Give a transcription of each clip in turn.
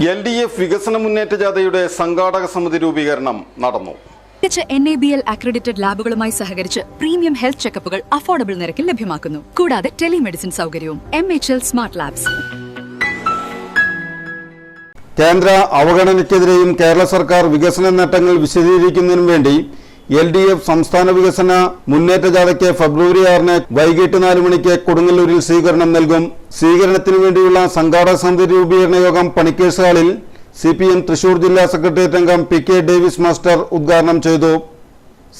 LDF വികസന മുന്നേറ്റ ജാഥയുടെ സംഘാടക സമിതി രൂപീകരണം നടന്നു. NABL അക്രഡിറ്റഡ് ലാബുകളുമായി സഹകരിച്ച് പ്രീമിയം ഹെൽത്ത് ചെക്കപ്പുകൾ അഫോർഡബിൾ നിരക്കിൽ ലഭ്യമാക്കുന്നു. കൂടാതെ ടെലിമെഡിസിൻ സൗകര്യവും. MHL smart labs. കേന്ദ്ര അവഗണനയ്ക്കെതിരെയും കേരള സർക്കാർ വികസന നേട്ടങ്ങൾ വിശദീകരിക്കുന്നതിനും വേണ്ടി LDF സംസ്ഥാന വികസന മുന്നേറ്റ ജാഥയ്ക്ക് ഫെബ്രുവരി 6 വൈകിട്ട് 4 മണിക്ക് കൊടുങ്ങല്ലൂരിൽ സ്വീകരണം നൽകും. സ്വീകരണത്തിനു വേണ്ടിയുള്ള സംഘാടക സമിതി രൂപീകരണ യോഗം പണിക്കേഴ്സ് ഹാളിൽ CPM തൃശൂർ ജില്ലാ സെക്രട്ടേറിയറ്റ് അംഗം PK ഡേവിസ് മാസ്റ്റർ ഉദ്ഘാടനം ചെയ്തു.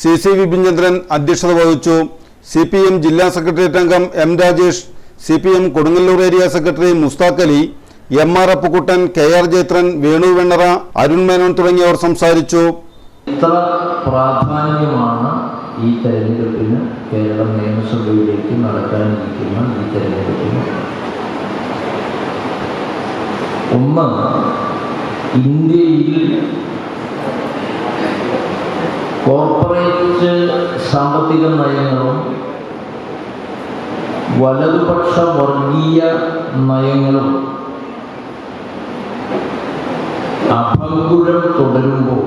CC വിപിൻചന്ദ്രൻ അധ്യക്ഷത വഹിച്ചു. CPM ജില്ലാ സെക്രട്ടേറിയറ്റ് അംഗം M Rajesh, CPM Kodungallur area secretary Mushtaq Ali, MR Appukuttan, KR Jayathran, Venu Vennara, Arun Menon തുടങ്ങിയവർ സംസാരിച്ചു. ഇത്ര പ്രാധാന്യമാണ് ഈ തെരഞ്ഞെടുപ്പിന് കേരളം നിയമസഭയിലേക്ക് നടക്കാനിരിക്കുന്ന ഈ തെരഞ്ഞെടുപ്പിന്. ഒന്ന്, ഇന്ത്യയിൽ കോർപ്പറേറ്റ് സാമ്പത്തിക നയങ്ങളും വലതുപക്ഷ വർഗീയ നയങ്ങളും അഭംഗുരം തുടരുമ്പോൾ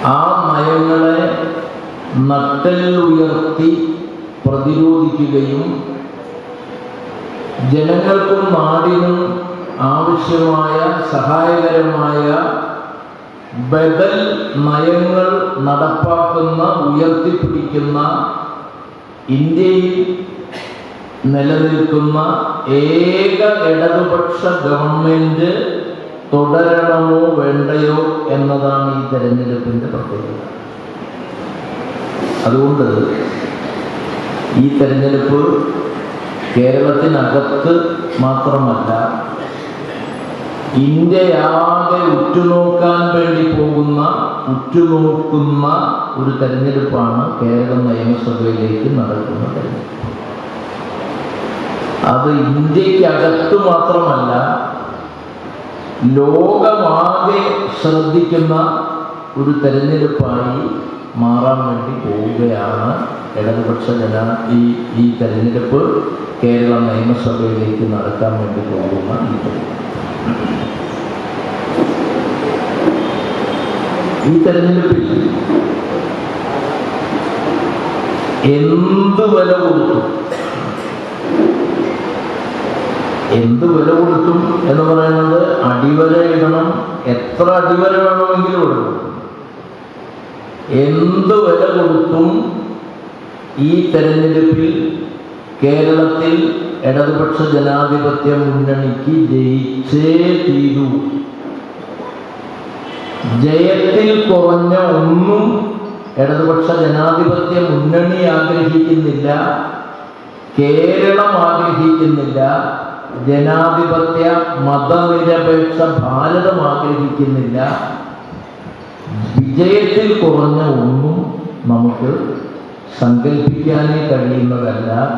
ആ നയങ്ങളെ നട്ടെല്ലുയർത്തി പ്രതിരോധിക്കുകയും ജനങ്ങൾക്കും നാടിനും ആവശ്യമായ സഹായകരമായ ബദൽ നയങ്ങൾ നടപ്പാക്കുന്ന ഉയർത്തിപ്പിടിക്കുന്ന ഇന്ത്യയിൽ നിലനിൽക്കുന്ന ഏക ഇടതുപക്ഷ ഗവൺമെന്റ് തുടരണമോ വേണ്ടയോ എന്നതാണ് ഈ തെരഞ്ഞെടുപ്പിന്റെ പ്രത്യേകത. അതുകൊണ്ട് ഈ തെരഞ്ഞെടുപ്പ് കേരളത്തിനകത്ത് മാത്രമല്ല, ഇന്ത്യയാകെ ഉറ്റുനോക്കാൻ വേണ്ടി ഉറ്റുനോക്കുന്ന ഒരു തെരഞ്ഞെടുപ്പാണ് കേരളം നിയമസഭയിലേക്ക് നടക്കുന്ന തെരഞ്ഞെടുപ്പ്. അത് ഇന്ത്യക്കകത്ത് മാത്രമല്ല, ലോകമാകെ ശ്രദ്ധിക്കുന്ന ഒരു തെരഞ്ഞെടുപ്പായി മാറാൻ വേണ്ടി പോവുകയാണ് ഇടതുപക്ഷ ഈ തെരഞ്ഞെടുപ്പ്. കേരള നിയമസഭയിലേക്ക് നടക്കാൻ വേണ്ടി പോകുന്ന ഈ തെരഞ്ഞെടുപ്പിൽ എന്ത് വില കൊടുത്തും എന്ന് പറയുന്നത് അടിവര ഇടണം, എത്ര അടിവര വേണമെങ്കിലും ഇടണം. എന്ത് വില കൊടുത്തും ഈ തെരഞ്ഞെടുപ്പിൽ കേരളത്തിൽ ഇടതുപക്ഷ ജനാധിപത്യ മുന്നണിക്ക് ജയിച്ചേ തീരൂ. ജയത്തിൽ കുറഞ്ഞ ഒന്നും ഇടതുപക്ഷ ജനാധിപത്യ മുന്നണി ആഗ്രഹിക്കുന്നില്ല, കേരളം ആഗ്രഹിക്കുന്നില്ല, ജനാധിപത്യ മതനിരപേക്ഷ ഭാരതം ആഗ്രഹിക്കുന്നില്ല. വിജയത്തിൽ കുറഞ്ഞ ഒന്നും നമുക്ക് സങ്കല്പിക്കാനേ കഴിയുന്നതല്ല.